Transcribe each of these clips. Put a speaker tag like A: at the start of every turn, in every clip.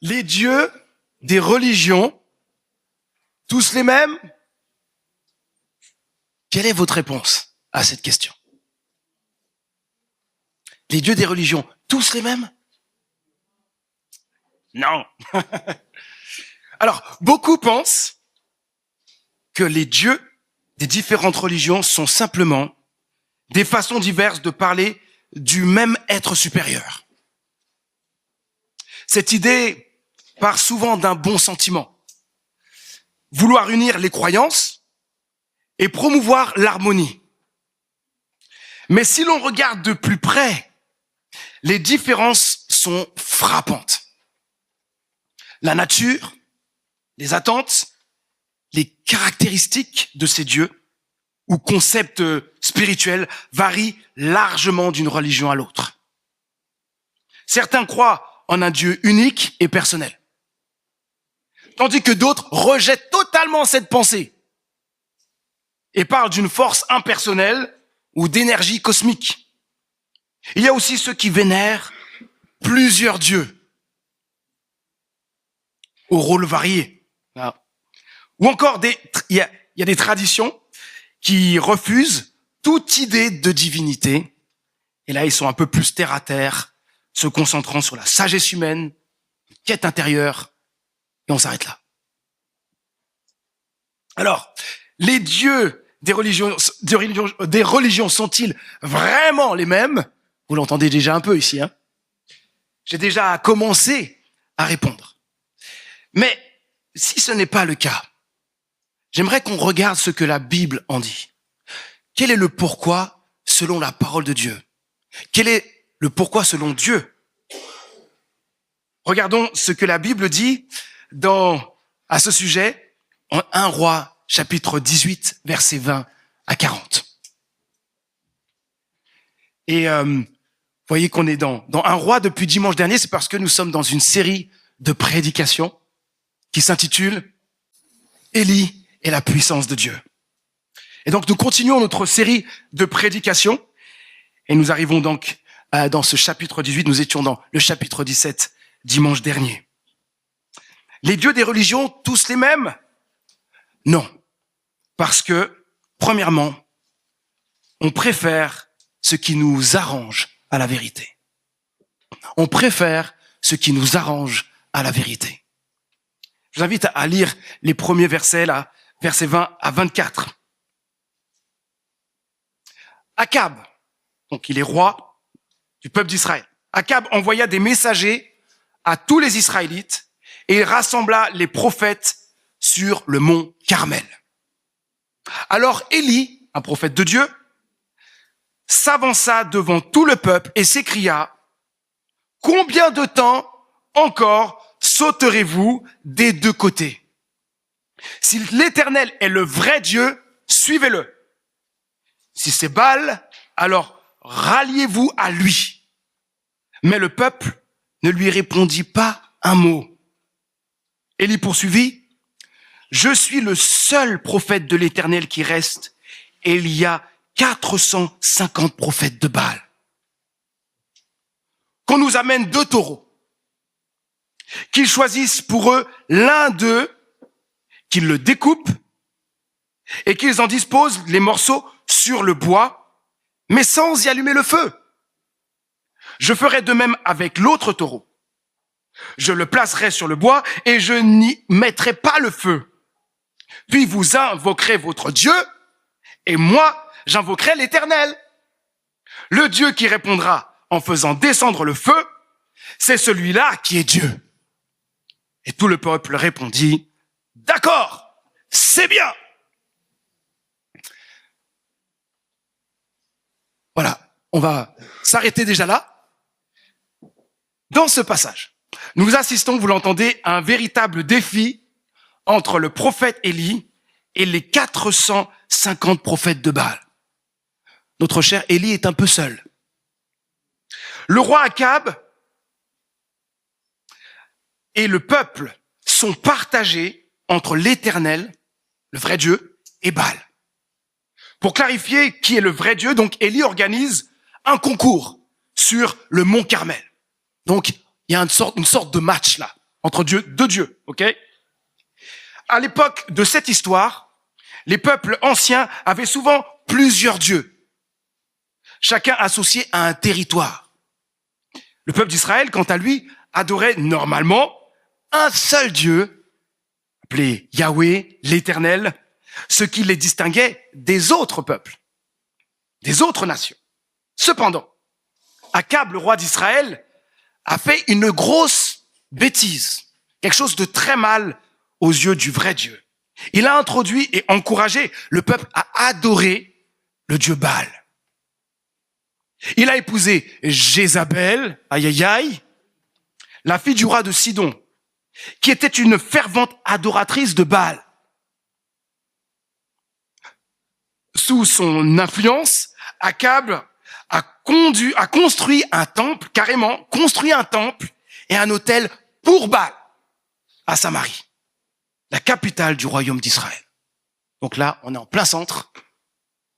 A: Les dieux des religions, tous les mêmes? Quelle est votre réponse à cette question? Les dieux des religions, tous les mêmes? Non. Alors, beaucoup pensent que les dieux des différentes religions sont simplement des façons diverses de parler du même être supérieur. Cette idée part souvent d'un bon sentiment. Vouloir unir les croyances et promouvoir l'harmonie. Mais si l'on regarde de plus près, les différences sont frappantes. La nature, les attentes, les caractéristiques de ces dieux ou concepts spirituels varient largement d'une religion à l'autre. Certains croient en un Dieu unique et personnel, tandis que d'autres rejettent totalement cette pensée et parlent d'une force impersonnelle ou d'énergie cosmique. Il y a aussi ceux qui vénèrent plusieurs dieux aux rôles variés. Ou encore, il y a des traditions qui refusent toute idée de divinité. Et là, ils sont un peu plus terre à terre, se concentrant sur la sagesse humaine, quête intérieure, et on s'arrête là. Alors, les dieux des religions sont-ils vraiment les mêmes? Vous l'entendez déjà un peu ici, hein? J'ai déjà commencé à répondre. Mais si ce n'est pas le cas, j'aimerais qu'on regarde ce que la Bible en dit. Quel est le pourquoi selon la parole de Dieu? Quel est le pourquoi selon Dieu? Regardons ce que la Bible dit à ce sujet en 1 Roi, chapitre 18, versets 20 à 40. Et vous voyez qu'on est dans 1 Roi depuis dimanche dernier, c'est parce que nous sommes dans une série de prédications qui s'intitule Élie et la puissance de Dieu. Et donc nous continuons notre série de prédications et nous arrivons donc dans ce chapitre 18, nous étions dans le chapitre 17 dimanche dernier. Les dieux des religions, tous les mêmes? Non. Parce que, premièrement, on préfère ce qui nous arrange à la vérité. On préfère ce qui nous arrange à la vérité. Je vous invite à lire les premiers versets, là, versets 20 à 24. Akab, donc il est roi du peuple d'Israël. Akab envoya des messagers à tous les Israélites et il rassembla les prophètes sur le mont Carmel. Alors Élie, un prophète de Dieu, s'avança devant tout le peuple et s'écria: « Combien de temps encore sauterez-vous des deux côtés? Si l'Éternel est le vrai Dieu, suivez-le. Si c'est Baal, alors ralliez-vous à lui. » Mais le peuple ne lui répondit pas un mot. Élie poursuivit: « Je suis le seul prophète de l'Éternel qui reste, et il y a 450 prophètes de Baal. Qu'on nous amène 2 taureaux, qu'ils choisissent pour eux l'un d'eux, qu'ils le découpent et qu'ils en disposent les morceaux sur le bois, mais sans y allumer le feu. Je ferai de même avec l'autre taureau. Je le placerai sur le bois et je n'y mettrai pas le feu. Puis vous invoquerez votre Dieu et moi, j'invoquerai l'Éternel. Le Dieu qui répondra en faisant descendre le feu, c'est celui-là qui est Dieu. » Et tout le peuple répondit: « D'accord, c'est bien. » Voilà, on va s'arrêter déjà là. Dans ce passage, nous assistons, vous l'entendez, à un véritable défi entre le prophète Élie et les 450 prophètes de Baal. Notre cher Élie est un peu seul. Le roi Akab et le peuple sont partagés entre l'Éternel, le vrai Dieu, et Baal. Pour clarifier qui est le vrai Dieu, donc Élie organise un concours sur le mont Carmel. Donc il y a une sorte de match là. entre deux dieux, ok? À l'époque de cette histoire, les peuples anciens avaient souvent plusieurs dieux, chacun associé à un territoire. Le peuple d'Israël, quant à lui, adorait normalement un seul Dieu, appelé Yahweh, l'Éternel, ce qui les distinguait des autres peuples, des autres nations. Cependant, Akab, le roi d'Israël, a fait une grosse bêtise, quelque chose de très mal aux yeux du vrai Dieu. Il a introduit et encouragé le peuple à adorer le Dieu Baal. Il a épousé Jézabel, aïe aïe aïe, la fille du roi de Sidon, qui était une fervente adoratrice de Baal. Sous son influence, Akab a construit un temple, carrément construit un temple et un autel pour Baal à Samarie, la capitale du royaume d'Israël. Donc là, on est en plein centre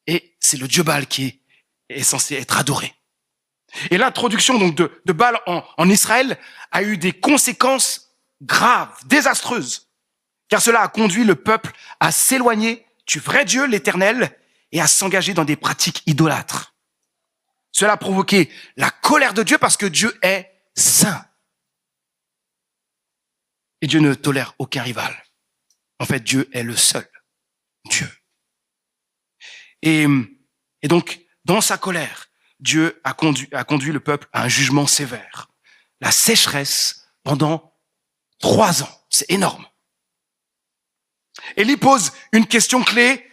A: et c'est le Dieu Baal qui est censé être adoré. Et l'introduction donc de Baal en Israël a eu des conséquences graves, désastreuses, car cela a conduit le peuple à s'éloigner du vrai Dieu, l'Éternel, et à s'engager dans des pratiques idolâtres. Cela a provoqué la colère de Dieu parce que Dieu est saint. Et Dieu ne tolère aucun rival. En fait, Dieu est le seul Dieu. Et donc, dans sa colère, Dieu a conduit le peuple à un jugement sévère. La sécheresse pendant 3 ans. C'est énorme. Élie pose une question clé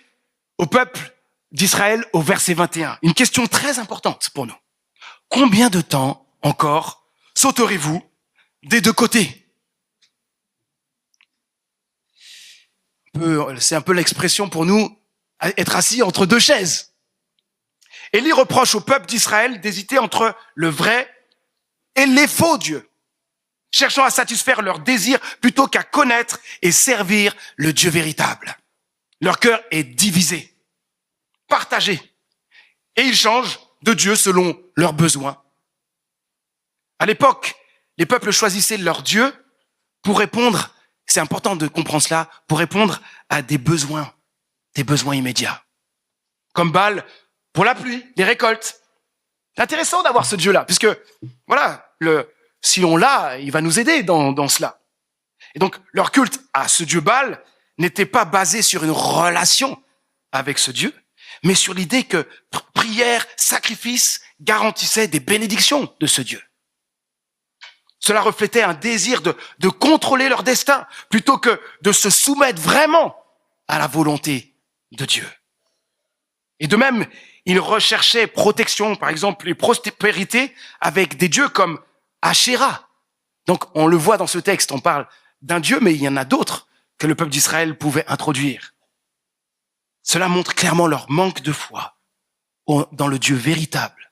A: au peuple d'Israël au verset 21. Une question très importante pour nous. Combien de temps encore sauterez-vous des deux côtés? C'est un peu l'expression pour nous, être assis entre deux chaises. Élie reproche au peuple d'Israël d'hésiter entre le vrai et les faux dieux, cherchant à satisfaire leurs désirs plutôt qu'à connaître et servir le Dieu véritable. Leur cœur est divisé, partagé, et ils changent de Dieu selon leurs besoins. À l'époque, les peuples choisissaient leur Dieu pour répondre, c'est important de comprendre cela, pour répondre à des besoins immédiats. Comme Baal pour la pluie, les récoltes. C'est intéressant d'avoir ce Dieu-là, puisque, voilà, si on l'a, il va nous aider dans cela. Et donc, leur culte à ce Dieu Baal n'était pas basé sur une relation avec ce Dieu, mais sur l'idée que prière, sacrifice garantissaient des bénédictions de ce Dieu. Cela reflétait un désir de contrôler leur destin, plutôt que de se soumettre vraiment à la volonté de Dieu. Et de même, ils recherchaient protection, par exemple, et prospérité avec des dieux comme Ashéra. Donc, on le voit dans ce texte, on parle d'un dieu, mais il y en a d'autres que le peuple d'Israël pouvait introduire. Cela montre clairement leur manque de foi dans le Dieu véritable.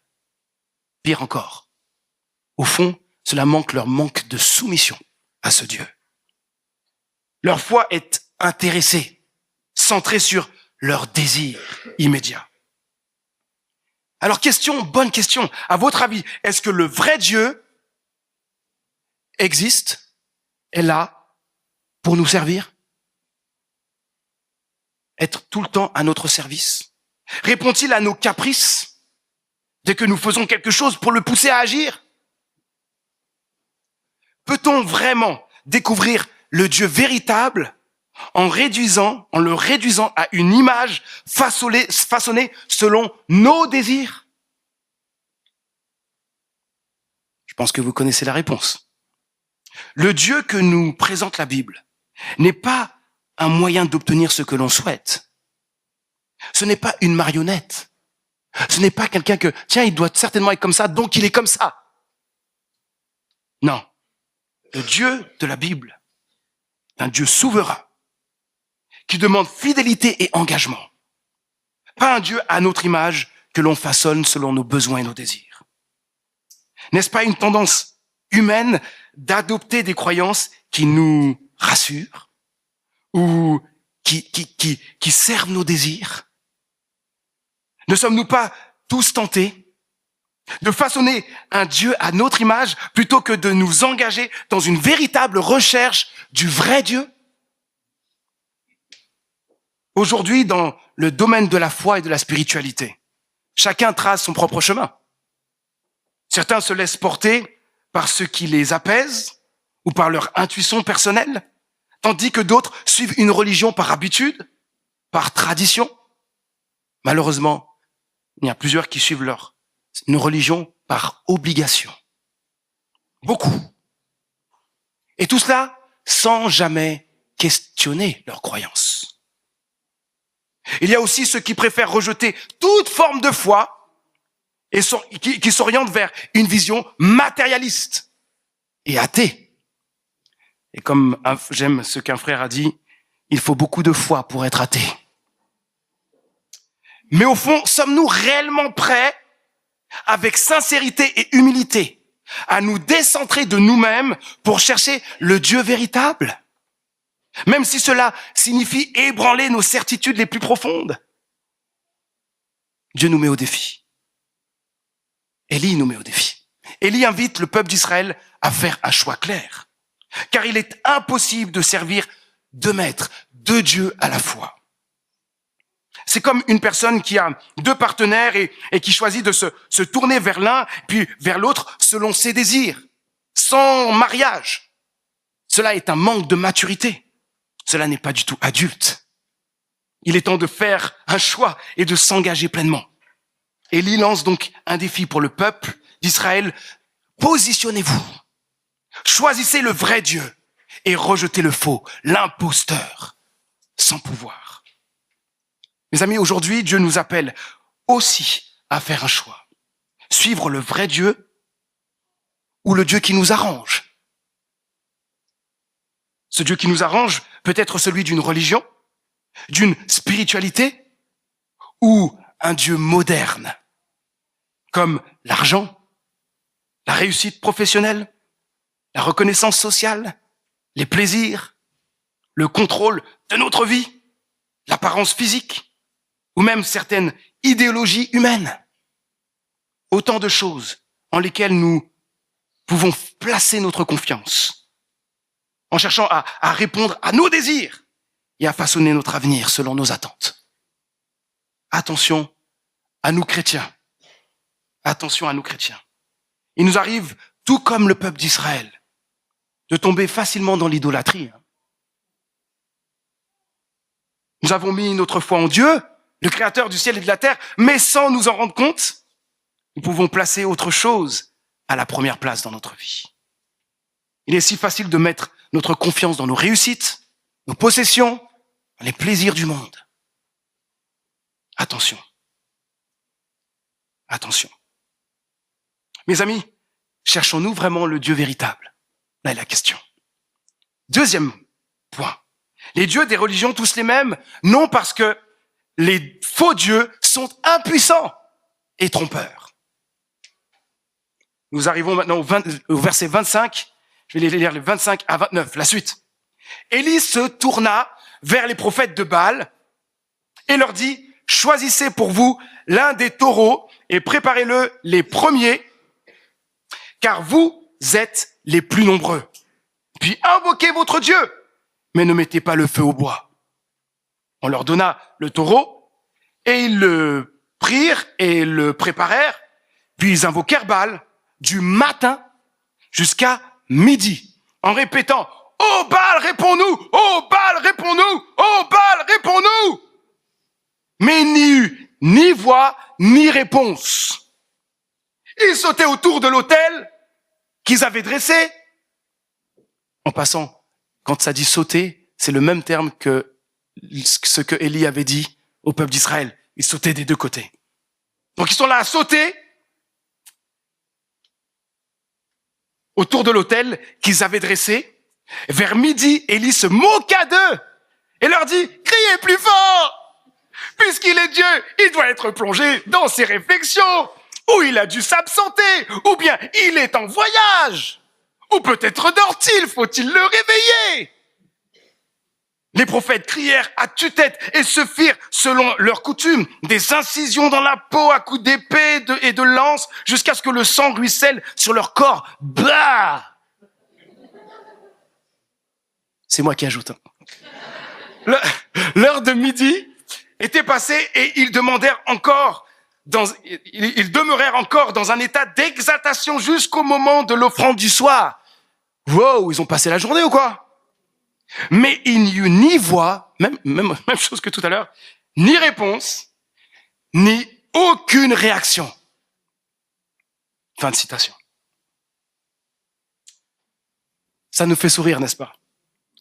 A: Pire encore, au fond, cela montre leur manque de soumission à ce Dieu. Leur foi est intéressée, centrée sur leur désir immédiat. Alors bonne question. À votre avis, est-ce que le vrai Dieu existe, est là pour nous servir? Être tout le temps à notre service? Répond-il à nos caprices dès que nous faisons quelque chose pour le pousser à agir? Peut-on vraiment découvrir le Dieu véritable en le réduisant à une image façonnée selon nos désirs? Je pense que vous connaissez la réponse. Le Dieu que nous présente la Bible n'est pas un moyen d'obtenir ce que l'on souhaite. Ce n'est pas une marionnette. Ce n'est pas quelqu'un que, tiens, il doit certainement être comme ça, donc il est comme ça. Non. Le Dieu de la Bible est un Dieu souverain qui demande fidélité et engagement. Pas un Dieu à notre image que l'on façonne selon nos besoins et nos désirs. N'est-ce pas une tendance humaine d'adopter des croyances qui nous rassurent ou qui servent nos désirs? Ne sommes-nous pas tous tentés de façonner un Dieu à notre image plutôt que de nous engager dans une véritable recherche du vrai Dieu? Aujourd'hui, dans le domaine de la foi et de la spiritualité, chacun trace son propre chemin. Certains se laissent porter par ce qui les apaise ou par leur intuition personnelle, tandis que d'autres suivent une religion par habitude, par tradition. Malheureusement, il y a plusieurs qui suivent une religion par obligation. Beaucoup. Et tout cela sans jamais questionner leurs croyances. Il y a aussi ceux qui préfèrent rejeter toute forme de foi et qui s'orientent vers une vision matérialiste et athée. Et comme j'aime ce qu'un frère a dit, il faut beaucoup de foi pour être athée. Mais au fond, sommes-nous réellement prêts, avec sincérité et humilité, à nous décentrer de nous-mêmes pour chercher le Dieu véritable? Même si cela signifie ébranler nos certitudes les plus profondes. Dieu nous met au défi. Élie nous met au défi. Élie invite le peuple d'Israël à faire un choix clair. Car il est impossible de servir deux maîtres, deux dieux à la fois. C'est comme une personne qui a deux partenaires et qui choisit de se tourner vers l'un puis vers l'autre selon ses désirs, sans mariage. Cela est un manque de maturité. Cela n'est pas du tout adulte. Il est temps de faire un choix et de s'engager pleinement. Élie lance donc un défi pour le peuple d'Israël. Positionnez-vous. Choisissez le vrai Dieu et rejetez le faux, l'imposteur, sans pouvoir. Mes amis, aujourd'hui, Dieu nous appelle aussi à faire un choix. Suivre le vrai Dieu ou le Dieu qui nous arrange. Ce Dieu qui nous arrange peut être celui d'une religion, d'une spiritualité ou un Dieu moderne, comme l'argent, la réussite professionnelle, la reconnaissance sociale, les plaisirs, le contrôle de notre vie, l'apparence physique, ou même certaines idéologies humaines. Autant de choses en lesquelles nous pouvons placer notre confiance, en cherchant à répondre à nos désirs et à façonner notre avenir selon nos attentes. Attention à nous chrétiens. Attention à nous chrétiens. Il nous arrive, tout comme le peuple d'Israël, de tomber facilement dans l'idolâtrie. Nous avons mis notre foi en Dieu, le créateur du ciel et de la terre, mais sans nous en rendre compte, nous pouvons placer autre chose à la première place dans notre vie. Il est si facile de mettre notre confiance dans nos réussites, nos possessions, dans les plaisirs du monde. Attention. Attention. Mes amis, cherchons-nous vraiment le Dieu véritable? Là est la question. Deuxième point. Les dieux des religions, tous les mêmes, non parce que les faux dieux sont impuissants et trompeurs. Nous arrivons maintenant au verset 25. Je vais les lire les 25 à 29, la suite. Élie se tourna vers les prophètes de Baal et leur dit, choisissez pour vous l'un des taureaux et préparez-le les premiers, car vous êtes les plus nombreux. Puis invoquez votre Dieu, mais ne mettez pas le feu au bois. On leur donna le taureau, et ils le prirent et le préparèrent, puis ils invoquèrent Baal du matin jusqu'à midi, en répétant, « Oh Baal, réponds-nous! Oh Baal, réponds-nous! Oh Baal, réponds-nous » Mais il n'y eut ni voix, ni réponse. Ils sautaient autour de l'autel qu'ils avaient dressé. En passant, quand ça dit sauter, c'est le même terme que ce que Élie avait dit au peuple d'Israël. Ils sautaient des deux côtés. Donc ils sont là à sauter autour de l'autel qu'ils avaient dressé. Vers midi, Élie se moqua d'eux et leur dit, criez plus fort! Puisqu'il est Dieu, il doit être plongé dans ses réflexions, ou il a dû s'absenter, ou bien il est en voyage, ou peut-être dort-il, faut-il le réveiller? Les prophètes crièrent à tue-tête et se firent, selon leur coutume, des incisions dans la peau à coups d'épée et de lance jusqu'à ce que le sang ruisselle sur leur corps. Bah! C'est moi qui ajoute. L'heure de midi était passée et ils demeurèrent encore dans un état d'exaltation jusqu'au moment de l'offrande du soir. Wow, ils ont passé la journée ou quoi? Mais il n'y eut ni voix, même chose que tout à l'heure, ni réponse, ni aucune réaction. Fin de citation. Ça nous fait sourire, n'est-ce pas?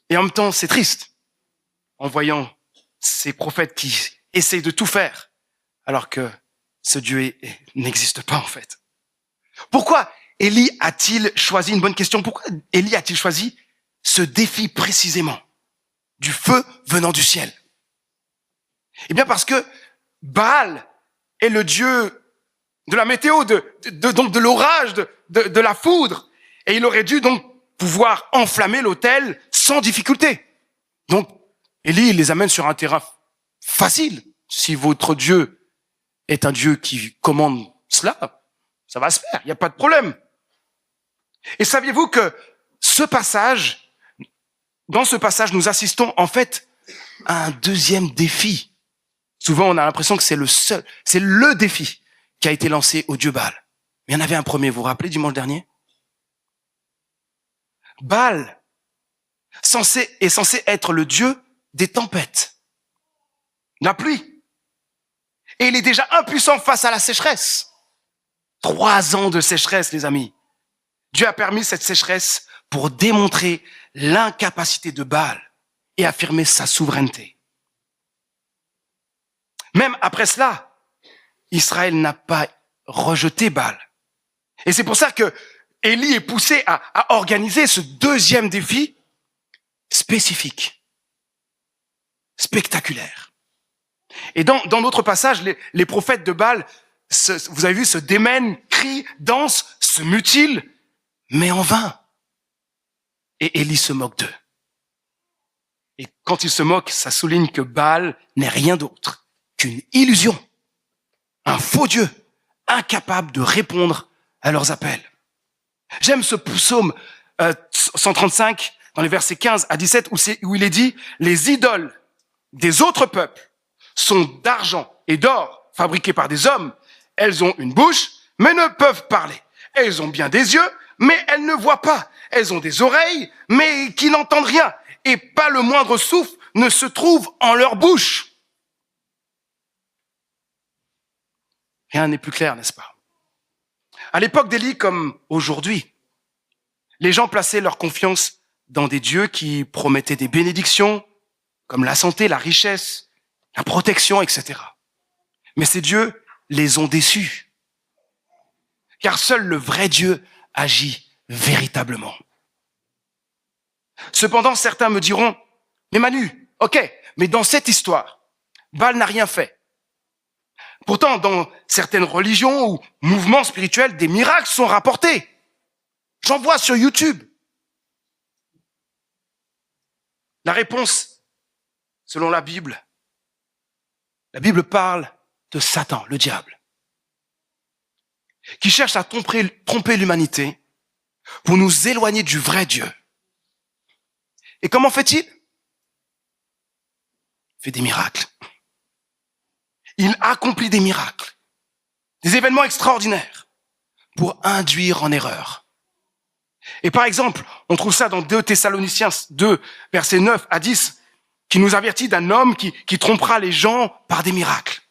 A: Et en même temps, c'est triste en voyant ces prophètes qui essayent de tout faire, alors que ce Dieu n'existe pas en fait. Pourquoi Élie a-t-il choisi, une bonne question, pourquoi Élie a-t-il choisi ce défi précisément du feu venant du ciel? Eh bien parce que Baal est le dieu de la météo, donc de l'orage, de la foudre, et il aurait dû donc pouvoir enflammer l'autel sans difficulté. Donc Élie les amène sur un terrain facile. Si votre Dieu est un Dieu qui commande cela, ça va se faire, il n'y a pas de problème. Et saviez-vous que dans ce passage, nous assistons en fait à un deuxième défi. Souvent, on a l'impression que c'est le défi qui a été lancé au dieu Baal. Mais il y en avait un premier, vous vous rappelez, dimanche dernier? Baal est censé être le dieu des tempêtes, la pluie. Et il est déjà impuissant face à la sécheresse. 3 ans de sécheresse, les amis. Dieu a permis cette sécheresse pour démontrer l'incapacité de Baal et affirmer sa souveraineté. Même après cela, Israël n'a pas rejeté Baal. Et c'est pour ça que Élie est poussé à organiser ce deuxième défi spécifique, spectaculaire. Et dans notre passage, les prophètes de Baal, vous avez vu, se démènent, crient, dansent, se mutilent, mais en vain. Et Élie se moque d'eux. Et quand il se moque, ça souligne que Baal n'est rien d'autre qu'une illusion, un faux Dieu, incapable de répondre à leurs appels. J'aime ce psaume 135, dans les versets 15 à 17, où il est dit « Les idoles des autres peuples sont d'argent et d'or fabriquées par des hommes. Elles ont une bouche, mais ne peuvent parler. Elles ont bien des yeux, mais elles ne voient pas. Elles ont des oreilles, mais qui n'entendent rien. Et pas le moindre souffle ne se trouve en leur bouche. » Rien n'est plus clair, n'est-ce pas? À l'époque d'Élie, comme aujourd'hui, les gens plaçaient leur confiance dans des dieux qui promettaient des bénédictions, comme la santé, la richesse, la protection, etc. Mais ces dieux les ont déçus. Car seul le vrai Dieu agit véritablement. Cependant, certains me diront, mais Manu, ok, mais dans cette histoire, Baal n'a rien fait. Pourtant, dans certaines religions ou mouvements spirituels, des miracles sont rapportés. J'en vois sur YouTube. La réponse, selon la Bible parle de Satan, le diable, qui cherche à tromper l'humanité pour nous éloigner du vrai Dieu. Et comment fait-il? Il fait des miracles. Il accomplit des miracles, des événements extraordinaires pour induire en erreur. Et par exemple, on trouve ça dans 2 Thessaloniciens 2, versets 9 à 10, qui nous avertit d'un homme qui trompera les gens par des miracles.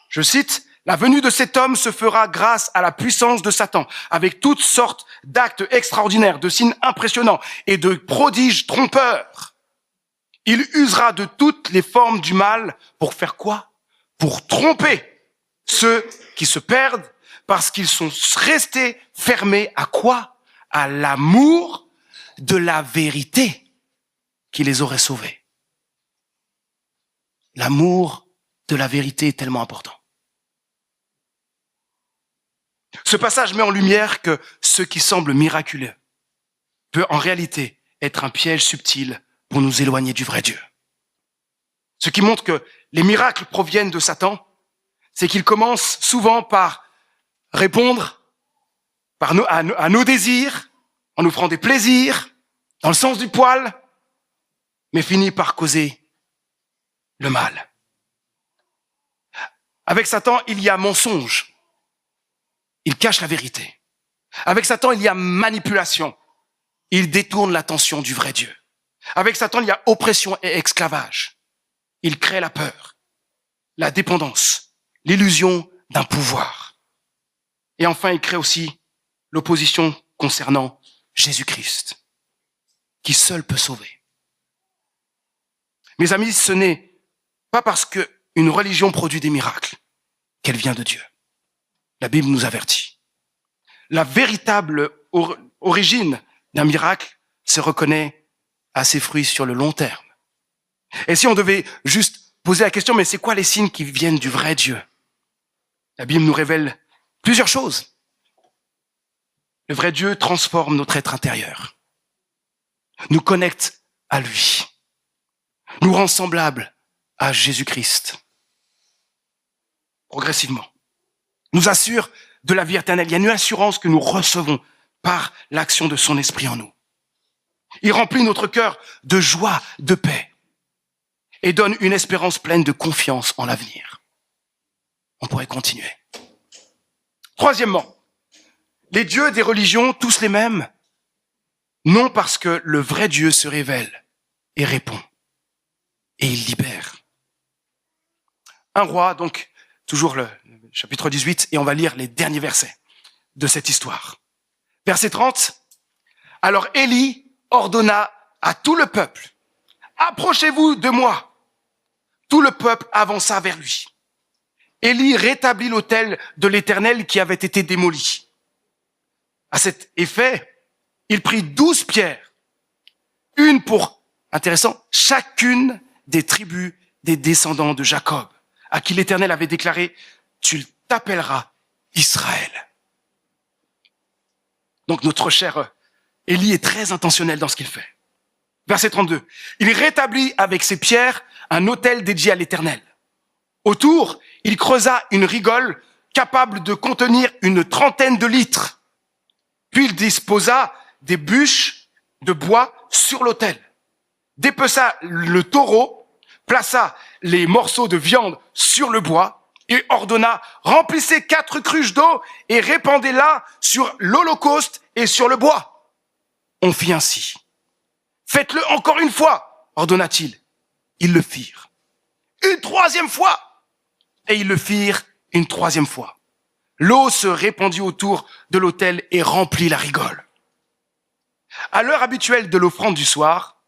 A: Je cite, « La venue de cet homme se fera grâce à la puissance de Satan, avec toutes sortes d'actes extraordinaires, de signes impressionnants et de prodiges trompeurs. Il usera de toutes les formes du mal pour faire quoi? Pour tromper ceux qui se perdent parce qu'ils sont restés fermés à quoi? À l'amour de la vérité qui les aurait sauvés. » L'amour de la vérité est tellement important. Ce passage met en lumière que ce qui semble miraculeux peut en réalité être un piège subtil pour nous éloigner du vrai Dieu. Ce qui montre que les miracles proviennent de Satan, c'est qu'il commence souvent par répondre à nos désirs, en nous offrant des plaisirs, dans le sens du poil, mais finit par causer le mal. Avec Satan, il y a mensonge. Il cache la vérité. Avec Satan, il y a manipulation. Il détourne l'attention du vrai Dieu. Avec Satan, il y a oppression et esclavage. Il crée la peur, la dépendance, l'illusion d'un pouvoir. Et enfin, il crée aussi l'opposition concernant Jésus-Christ, qui seul peut sauver. Mes amis, ce n'est pas parce qu'une religion produit des miracles qu'elle vient de Dieu. La Bible nous avertit. La véritable origine d'un miracle se reconnaît à ses fruits sur le long terme. Et si on devait juste poser la question, mais c'est quoi les signes qui viennent du vrai Dieu? La Bible nous révèle plusieurs choses. Le vrai Dieu transforme notre être intérieur, nous connecte à lui, nous rend semblables à Jésus-Christ, progressivement, nous assure de la vie éternelle. Il y a une assurance que nous recevons par l'action de son esprit en nous. Il remplit notre cœur de joie, de paix et donne une espérance pleine de confiance en l'avenir. On pourrait continuer. Troisièmement, les dieux des religions, tous les mêmes, non parce que le vrai Dieu se révèle et répond et il libère. Un roi, donc, toujours le chapitre 18, et on va lire les derniers versets de cette histoire. Verset 30. Alors Élie ordonna à tout le peuple, approchez-vous de moi. Tout le peuple avança vers lui. Élie rétablit l'autel de l'Éternel qui avait été démoli. À cet effet, il prit 12 pierres, une pour, intéressant, chacune des tribus des descendants de Jacob, à qui l'Éternel avait déclaré, tu t'appelleras Israël. Donc notre cher Élie est très intentionnel dans ce qu'il fait. Verset 32. Il rétablit avec ses pierres un autel dédié à l'Éternel. Autour, il creusa une rigole capable de contenir une 30aine de litres. Puis il disposa des bûches de bois sur l'autel, dépeça le taureau, plaça les morceaux de viande sur le bois et ordonna, remplissez 4 cruches d'eau et répandez-la sur l'holocauste et sur le bois. On fit ainsi. Faites-le encore une fois, ordonna-t-il. Ils le firent. Une 3e fois. Et ils le firent une 3e fois. L'eau se répandit autour de l'autel et remplit la rigole. À l'heure habituelle de l'offrande du soir,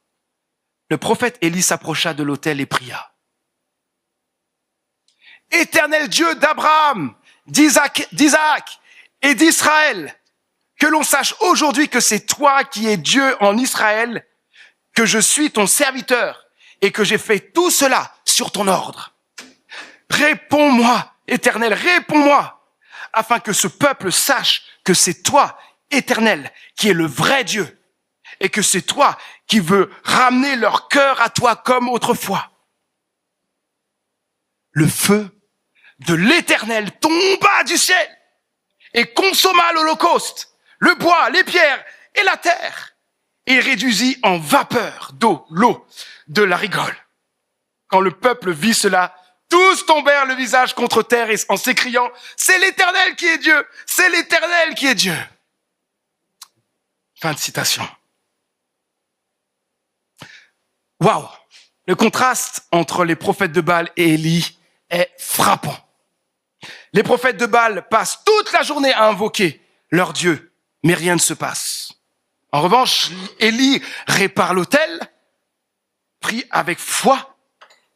A: le prophète Élie s'approcha de l'autel et pria. Éternel Dieu d'Abraham, d'Isaac et d'Israël, que l'on sache aujourd'hui que c'est toi qui es Dieu en Israël, que je suis ton serviteur et que j'ai fait tout cela sur ton ordre. Réponds-moi, Éternel, réponds-moi, afin que ce peuple sache que c'est toi, Éternel, qui est le vrai Dieu, et que c'est toi qui veux ramener leur cœur à toi comme autrefois. Le feu de l'Éternel tomba du ciel et consomma l'holocauste, le bois, les pierres et la terre, et réduisit en vapeur d'eau l'eau de la rigole. Quand le peuple vit cela, tous tombèrent le visage contre terre en s'écriant « C'est l'Éternel qui est Dieu! C'est l'Éternel qui est Dieu !» Fin de citation. Waouh! Le contraste entre les prophètes de Baal et Élie est frappant. Les prophètes de Baal passent toute la journée à invoquer leur Dieu, mais rien ne se passe. En revanche, Élie répare l'autel, prie avec foi,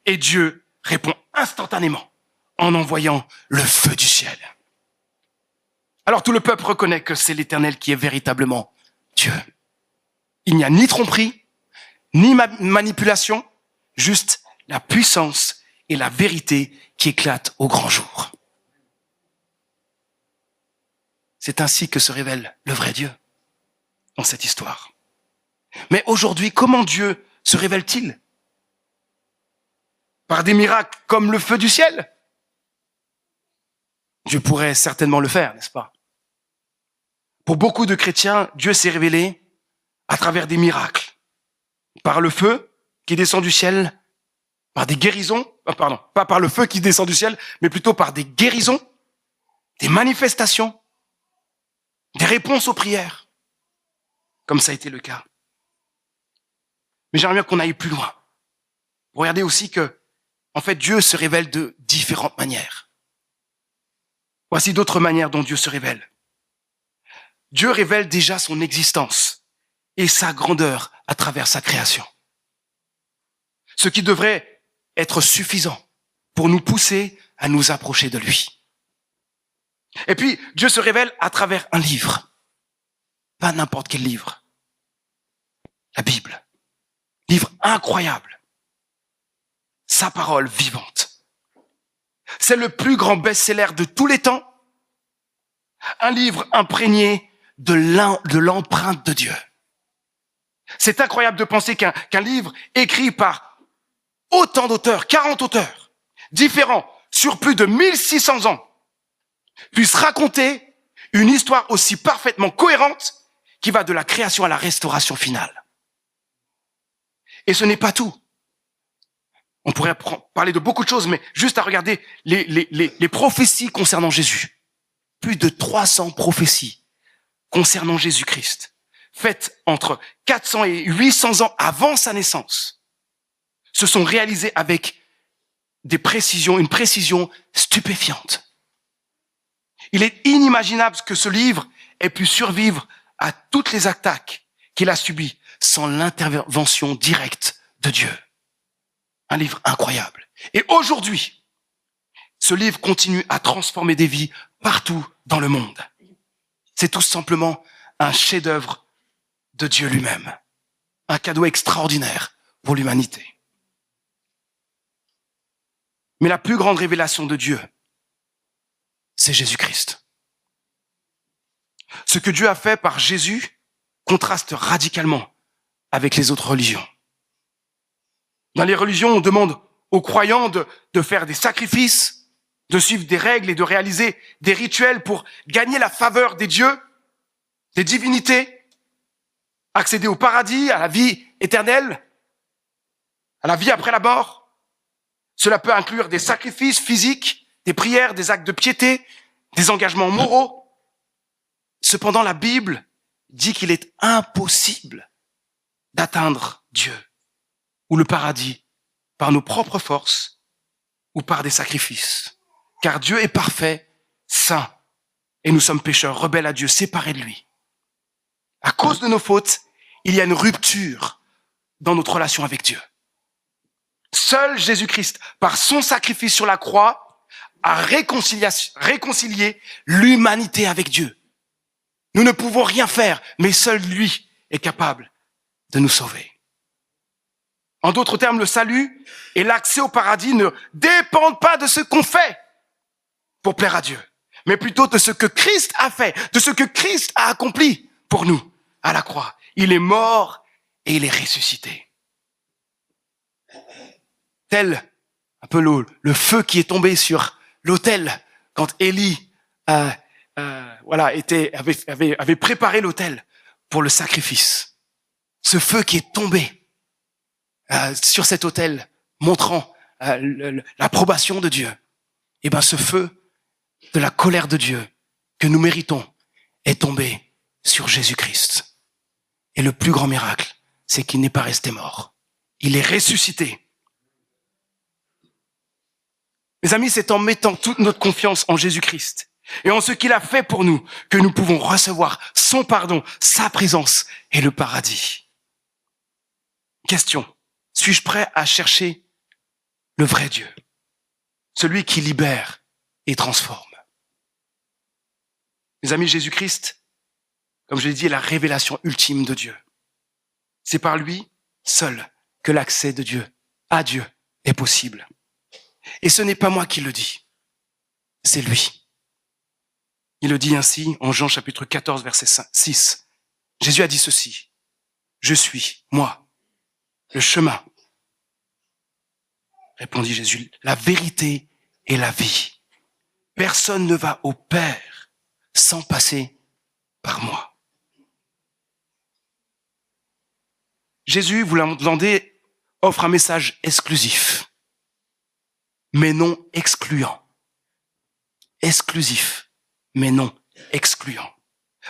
A: et Dieu répond instantanément en envoyant le feu du ciel. Alors tout le peuple reconnaît que c'est l'Éternel qui est véritablement Dieu. Il n'y a ni tromperie, ni manipulation, juste la puissance et la vérité qui éclatent au grand jour. C'est ainsi que se révèle le vrai Dieu dans cette histoire. Mais aujourd'hui, comment Dieu se révèle-t-il? Par des miracles comme le feu du ciel? Dieu pourrait certainement le faire, n'est-ce pas? Pour beaucoup de chrétiens, Dieu s'est révélé à travers des miracles. Par le feu qui descend du ciel, par des guérisons, pas par le feu qui descend du ciel, mais plutôt par des guérisons, des manifestations, des réponses aux prières, comme ça a été le cas. Mais j'aimerais bien qu'on aille plus loin. Regardez aussi que, en fait, Dieu se révèle de différentes manières. Voici d'autres manières dont Dieu se révèle. Dieu révèle déjà son existence et sa grandeur à travers sa création. Ce qui devrait être suffisant pour nous pousser à nous approcher de lui. Et puis, Dieu se révèle à travers un livre. Pas n'importe quel livre. La Bible. Livre incroyable. Sa parole vivante. C'est le plus grand best-seller de tous les temps. Un livre imprégné de l'empreinte de Dieu. C'est incroyable de penser qu'un livre écrit par autant d'auteurs, 40 auteurs, différents, sur plus de 1600 ans, puisse raconter une histoire aussi parfaitement cohérente qui va de la création à la restauration finale. Et ce n'est pas tout. On pourrait parler de beaucoup de choses, mais juste à regarder les prophéties concernant Jésus. Plus de 300 prophéties concernant Jésus-Christ, faites entre 400 et 800 ans avant sa naissance, se sont réalisées avec une précision stupéfiante. Il est inimaginable que ce livre ait pu survivre à toutes les attaques qu'il a subies sans l'intervention directe de Dieu. Un livre incroyable. Et aujourd'hui, ce livre continue à transformer des vies partout dans le monde. C'est tout simplement un chef-d'œuvre de Dieu lui-même. Un cadeau extraordinaire pour l'humanité. Mais la plus grande révélation de Dieu, c'est Jésus-Christ. Ce que Dieu a fait par Jésus contraste radicalement avec les autres religions. Dans les religions, on demande aux croyants de faire des sacrifices, de suivre des règles et de réaliser des rituels pour gagner la faveur des dieux, des divinités, accéder au paradis, à la vie éternelle, à la vie après la mort. Cela peut inclure des sacrifices physiques, des prières, des actes de piété, des engagements moraux. Cependant, la Bible dit qu'il est impossible d'atteindre Dieu ou le paradis par nos propres forces ou par des sacrifices. Car Dieu est parfait, saint, et nous sommes pécheurs, rebelles à Dieu, séparés de lui. À cause de nos fautes, il y a une rupture dans notre relation avec Dieu. Seul Jésus-Christ, par son sacrifice sur la croix, a réconcilié l'humanité avec Dieu. Nous ne pouvons rien faire, mais seul lui est capable de nous sauver. En d'autres termes, le salut et l'accès au paradis ne dépendent pas de ce qu'on fait pour plaire à Dieu, mais plutôt de ce que Christ a fait, de ce que Christ a accompli pour nous à la croix. Il est mort et il est ressuscité. Tel un peu le feu qui est tombé sur l'autel quand Élie avait préparé l'autel pour le sacrifice. Ce feu qui est tombé sur cet autel, montrant l'approbation de Dieu. Et ben ce feu de la colère de Dieu que nous méritons est tombé sur Jésus-Christ. Et le plus grand miracle, c'est qu'il n'est pas resté mort. Il est ressuscité. Mes amis, c'est en mettant toute notre confiance en Jésus-Christ et en ce qu'il a fait pour nous que nous pouvons recevoir son pardon, sa présence et le paradis. Question. Suis-je prêt à chercher le vrai Dieu? Celui qui libère et transforme. Mes amis, Jésus-Christ, comme je l'ai dit, est la révélation ultime de Dieu. C'est par lui seul que l'accès de Dieu à Dieu est possible. Et ce n'est pas moi qui le dis, c'est lui. Il le dit ainsi en Jean chapitre 14, verset 6. Jésus a dit ceci. Je suis, moi, le chemin. Répondit Jésus, la vérité et la vie. Personne ne va au Père sans passer par moi. Jésus, vous l'entendez, offre un message exclusif, mais non excluant. Exclusif, mais non excluant.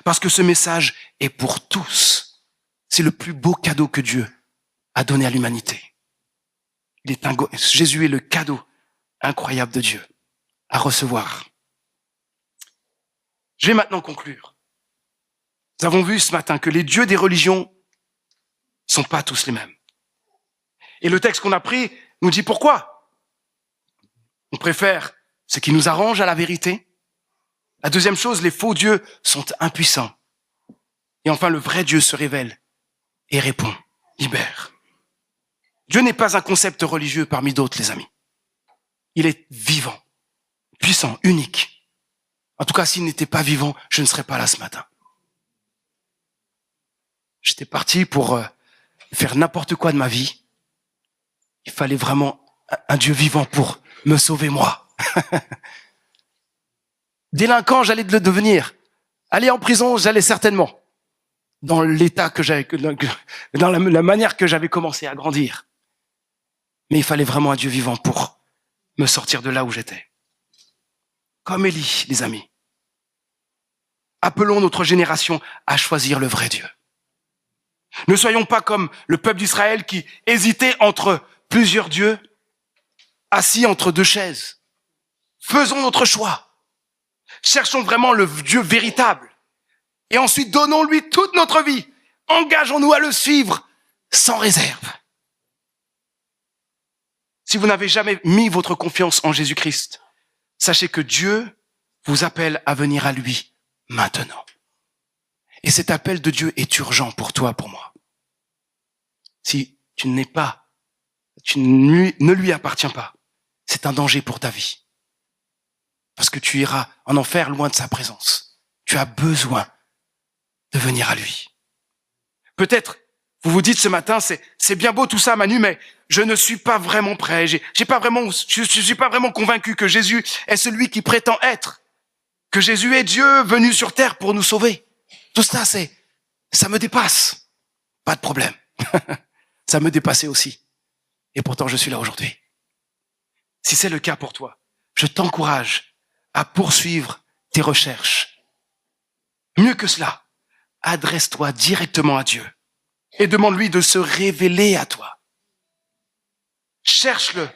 A: Parce que ce message est pour tous. C'est le plus beau cadeau que Dieu a donné à l'humanité. Jésus est le cadeau incroyable de Dieu à recevoir. Je vais maintenant conclure. Nous avons vu ce matin que les dieux des religions sont pas tous les mêmes. Et le texte qu'on a pris nous dit pourquoi. On préfère ce qui nous arrange à la vérité. La deuxième chose, les faux dieux sont impuissants. Et enfin, le vrai Dieu se révèle et répond, libère. Dieu n'est pas un concept religieux parmi d'autres, les amis. Il est vivant, puissant, unique. En tout cas, s'il n'était pas vivant, je ne serais pas là ce matin. J'étais parti pour faire n'importe quoi de ma vie. Il fallait vraiment un Dieu vivant pour me sauver moi. Délinquant, j'allais le devenir. Aller en prison, j'allais certainement. Dans l'état que j'avais, dans la manière que j'avais commencé à grandir. Mais il fallait vraiment un Dieu vivant pour me sortir de là où j'étais. Comme Élie, les amis. Appelons notre génération à choisir le vrai Dieu. Ne soyons pas comme le peuple d'Israël qui hésitait entre plusieurs dieux, assis entre deux chaises. Faisons notre choix. Cherchons vraiment le Dieu véritable. Et ensuite, donnons-lui toute notre vie. Engageons-nous à le suivre sans réserve. Si vous n'avez jamais mis votre confiance en Jésus-Christ, sachez que Dieu vous appelle à venir à lui maintenant. Et cet appel de Dieu est urgent pour toi, pour moi. Si tu ne lui appartiens pas, c'est un danger pour ta vie. Parce que tu iras en enfer loin de sa présence. Tu as besoin de venir à lui. Peut-être, vous vous dites ce matin, c'est bien beau tout ça, Manu, mais je ne suis pas vraiment prêt. Je suis pas vraiment convaincu que Jésus est celui qui prétend être. Que Jésus est Dieu venu sur terre pour nous sauver. Tout ça, ça me dépasse. Pas de problème. Ça me dépassait aussi. Et pourtant, je suis là aujourd'hui. Si c'est le cas pour toi, je t'encourage à poursuivre tes recherches. Mieux que cela, adresse-toi directement à Dieu et demande-lui de se révéler à toi. Cherche-le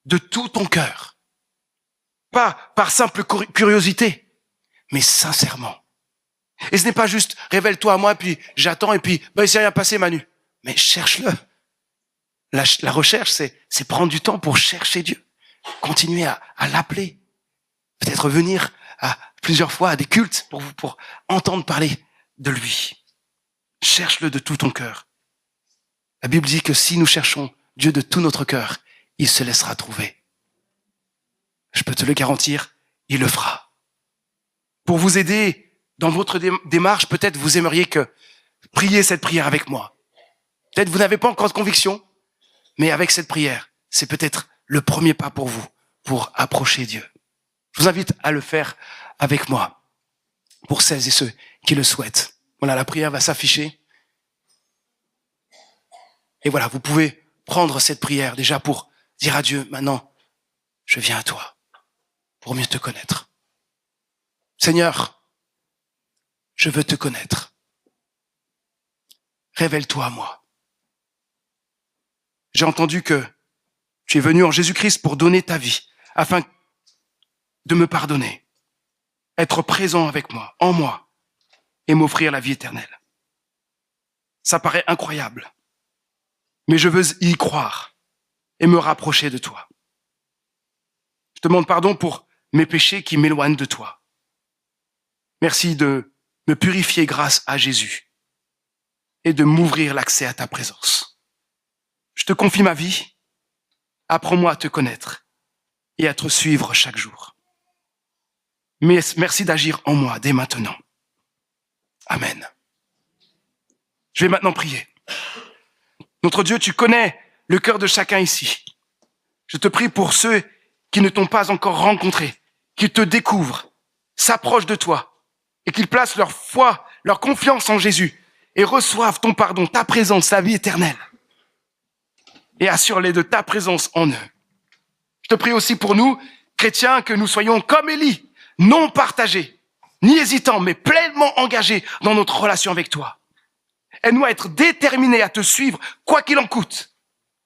A: de tout ton cœur. Pas par simple curiosité, mais sincèrement. Et ce n'est pas juste révèle-toi à moi, puis j'attends, et puis il s'est rien passé, Manu. Mais cherche-le. La recherche, c'est prendre du temps pour chercher Dieu. Continuer à l'appeler. Peut-être venir plusieurs fois à des cultes pour entendre parler de lui. Cherche-le de tout ton cœur. La Bible dit que si nous cherchons Dieu de tout notre cœur, il se laissera trouver. Je peux te le garantir, il le fera. Pour vous aider dans votre démarche, peut-être vous aimeriez que prier cette prière avec moi. Peut-être vous n'avez pas encore de conviction, mais avec cette prière, c'est peut-être le premier pas pour vous, pour approcher Dieu. Je vous invite à le faire avec moi, pour celles et ceux qui le souhaitent. Voilà, la prière va s'afficher. Et voilà, vous pouvez prendre cette prière déjà pour dire à Dieu, maintenant, je viens à toi, pour mieux te connaître. Seigneur, je veux te connaître. Révèle-toi à moi. J'ai entendu que tu es venu en Jésus-Christ pour donner ta vie, afin de me pardonner, être présent avec moi, en moi, et m'offrir la vie éternelle. Ça paraît incroyable, mais je veux y croire et me rapprocher de toi. Je te demande pardon pour mes péchés qui m'éloignent de toi. Merci de me purifier grâce à Jésus et de m'ouvrir l'accès à ta présence. Je te confie ma vie. Apprends-moi à te connaître et à te suivre chaque jour. Mais merci d'agir en moi dès maintenant. Amen. Je vais maintenant prier. Notre Dieu, tu connais le cœur de chacun ici. Je te prie pour ceux qui ne t'ont pas encore rencontré, qu'ils te découvrent, s'approchent de toi et qu'ils placent leur foi, leur confiance en Jésus et reçoivent ton pardon, ta présence, la vie éternelle. Et assure-les de ta présence en eux. Je te prie aussi pour nous, chrétiens, que nous soyons comme Élie, non partagés, ni hésitants, mais pleinement engagés dans notre relation avec toi. Aide-nous à être déterminés à te suivre, quoi qu'il en coûte,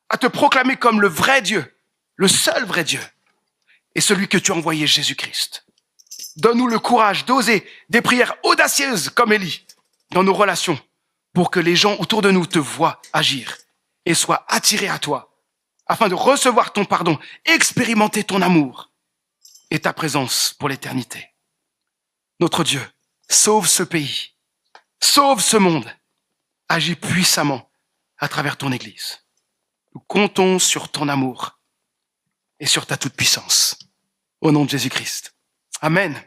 A: à te proclamer comme le vrai Dieu, le seul vrai Dieu, et celui que tu as envoyé, Jésus-Christ. Donne-nous le courage d'oser des prières audacieuses comme Élie dans nos relations pour que les gens autour de nous te voient agir et soient attirés à toi afin de recevoir ton pardon, expérimenter ton amour et ta présence pour l'éternité. Notre Dieu, sauve ce pays, sauve ce monde, agis puissamment à travers ton Église. Nous comptons sur ton amour et sur ta toute-puissance. Au nom de Jésus-Christ. Amen.